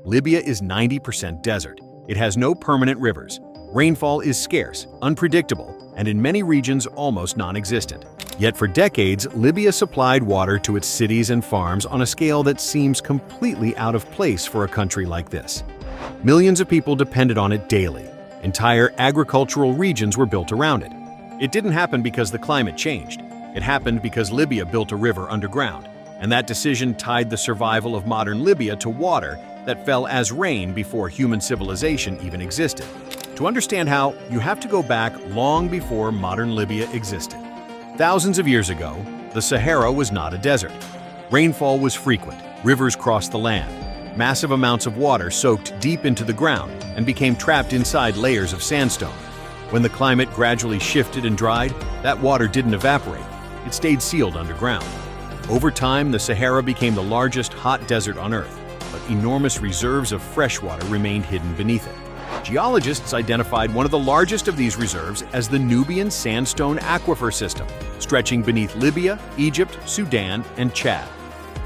Libya is 90% desert. It has no permanent rivers. Rainfall is scarce, unpredictable, and in many regions almost non-existent. Yet for decades, Libya supplied water to its cities and farms on a scale that seems completely out of place for a country like this. Millions of people depended on it daily. Entire agricultural regions were built around it. It didn't happen because the climate changed. It happened because Libya built a river underground, and that decision tied the survival of modern Libya to water that fell as rain before human civilization even existed. To understand how, you have to go back long before modern Libya existed. Thousands of years ago, the Sahara was not a desert. Rainfall was frequent, rivers crossed the land. Massive amounts of water soaked deep into the ground and became trapped inside layers of sandstone. When the climate gradually shifted and dried, that water didn't evaporate. It stayed sealed underground. Over time, the Sahara became the largest hot desert on Earth, but enormous reserves of fresh water remained hidden beneath it. Geologists identified one of the largest of these reserves as the Nubian Sandstone Aquifer system, stretching beneath Libya, Egypt, Sudan, and Chad.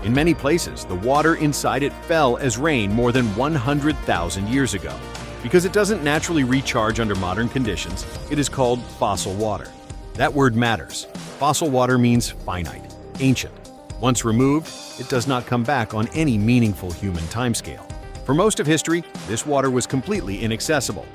In many places, the water inside it fell as rain more than 100,000 years ago. Because it doesn't naturally recharge under modern conditions, it is called fossil water. That word matters. Fossil water means finite, ancient. Once removed, it does not come back on any meaningful human timescale. For most of history, this water was completely inaccessible.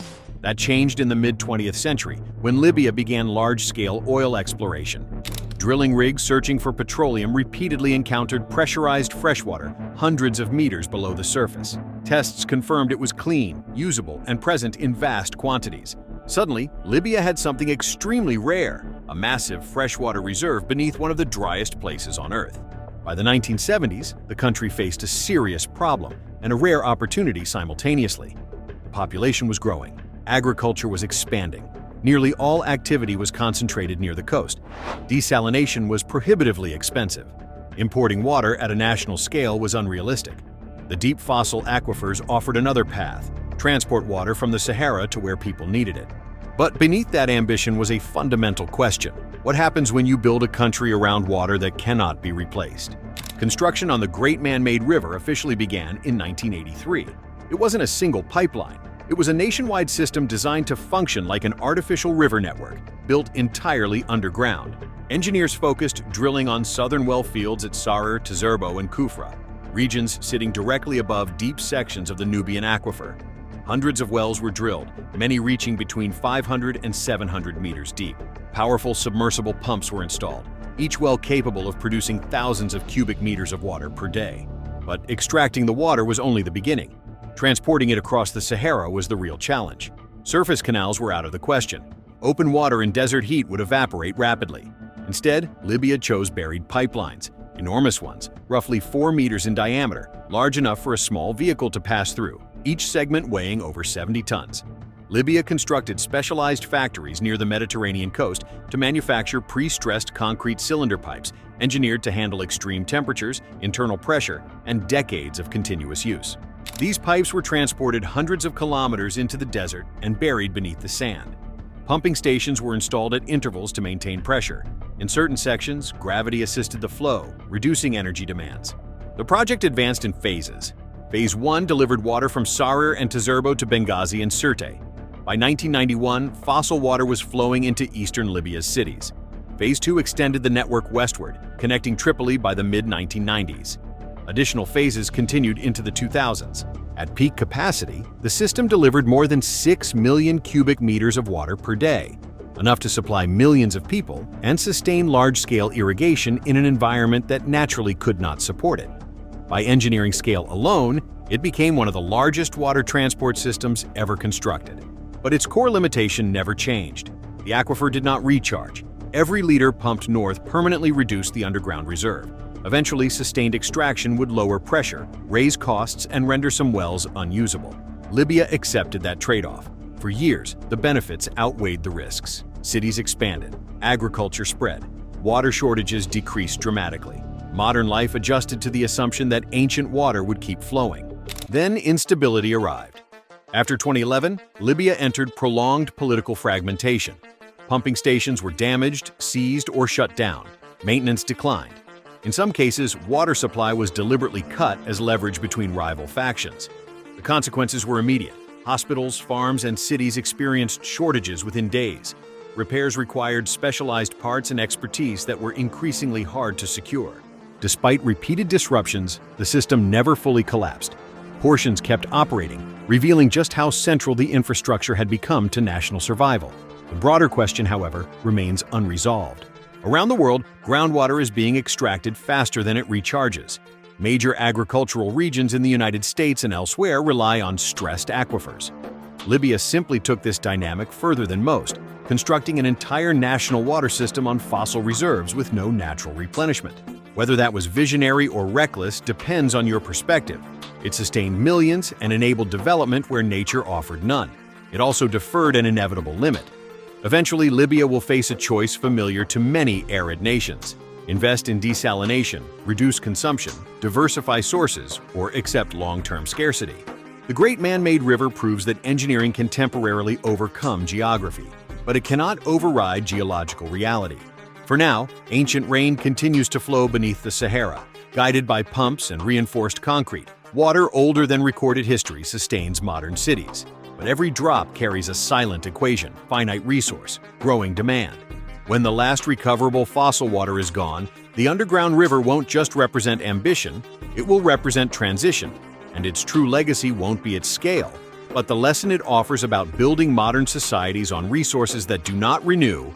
That changed in the mid-20th century, when Libya began large-scale oil exploration. Drilling rigs searching for petroleum repeatedly encountered pressurized freshwater hundreds of meters below the surface. Tests confirmed it was clean, usable, and present in vast quantities. Suddenly, Libya had something extremely rare, a massive freshwater reserve beneath one of the driest places on Earth. By the 1970s, the country faced a serious problem and a rare opportunity simultaneously. The population was growing. Agriculture was expanding. Nearly all activity was concentrated near the coast. Desalination was prohibitively expensive. Importing water at a national scale was unrealistic. The deep fossil aquifers offered another path: transport water from the Sahara to where people needed it. But beneath that ambition was a fundamental question. What happens when you build a country around water that cannot be replaced? Construction on the Great Man-Made River officially began in 1983. It wasn't a single pipeline. It was a nationwide system designed to function like an artificial river network, built entirely underground. Engineers focused drilling on southern well fields at Sahara, Tezerbo, and Kufra, regions sitting directly above deep sections of the Nubian Aquifer. Hundreds of wells were drilled, many reaching between 500 and 700 meters deep. Powerful submersible pumps were installed, each well capable of producing thousands of cubic meters of water per day. But extracting the water was only the beginning. Transporting it across the Sahara was the real challenge. Surface canals were out of the question. Open water in desert heat would evaporate rapidly. Instead, Libya chose buried pipelines, enormous ones, roughly 4 meters in diameter, large enough for a small vehicle to pass through, each segment weighing over 70 tons. Libya constructed specialized factories near the Mediterranean coast to manufacture pre-stressed concrete cylinder pipes engineered to handle extreme temperatures, internal pressure, and decades of continuous use. These pipes were transported hundreds of kilometers into the desert and buried beneath the sand. Pumping stations were installed at intervals to maintain pressure. In certain sections, gravity assisted the flow, reducing energy demands. The project advanced in phases. Phase 1 delivered water from Sahara and Tezerbo to Benghazi and Sirte. By 1991, fossil water was flowing into eastern Libya's cities. Phase 2 extended the network westward, connecting Tripoli by the mid-1990s. Additional phases continued into the 2000s. At peak capacity, the system delivered more than 6 million cubic meters of water per day, enough to supply millions of people and sustain large-scale irrigation in an environment that naturally could not support it. By engineering scale alone, it became one of the largest water transport systems ever constructed. But its core limitation never changed. The aquifer did not recharge. Every liter pumped north permanently reduced the underground reserve. Eventually, sustained extraction would lower pressure, raise costs, and render some wells unusable. Libya accepted that trade-off. For years, the benefits outweighed the risks. Cities expanded, agriculture spread, water shortages decreased dramatically. Modern life adjusted to the assumption that ancient water would keep flowing. Then instability arrived. After 2011, Libya entered prolonged political fragmentation. Pumping stations were damaged, seized, or shut down. Maintenance declined. In some cases, water supply was deliberately cut as leverage between rival factions. The consequences were immediate. Hospitals, farms, and cities experienced shortages within days. Repairs required specialized parts and expertise that were increasingly hard to secure. Despite repeated disruptions, the system never fully collapsed. Portions kept operating, revealing just how central the infrastructure had become to national survival. The broader question, however, remains unresolved. Around the world, groundwater is being extracted faster than it recharges. Major agricultural regions in the United States and elsewhere rely on stressed aquifers. Libya simply took this dynamic further than most, constructing an entire national water system on fossil reserves with no natural replenishment. Whether that was visionary or reckless depends on your perspective. It sustained millions and enabled development where nature offered none. It also deferred an inevitable limit. Eventually, Libya will face a choice familiar to many arid nations: invest in desalination, reduce consumption, diversify sources, or accept long-term scarcity. The Great Man-Made River proves that engineering can temporarily overcome geography, but it cannot override geological reality. For now, ancient rain continues to flow beneath the Sahara, guided by pumps and reinforced concrete. Water older than recorded history sustains modern cities, but every drop carries a silent equation: finite resource, growing demand. When the last recoverable fossil water is gone, the underground river won't just represent ambition, it will represent transition, and its true legacy won't be its scale, but the lesson it offers about building modern societies on resources that do not renew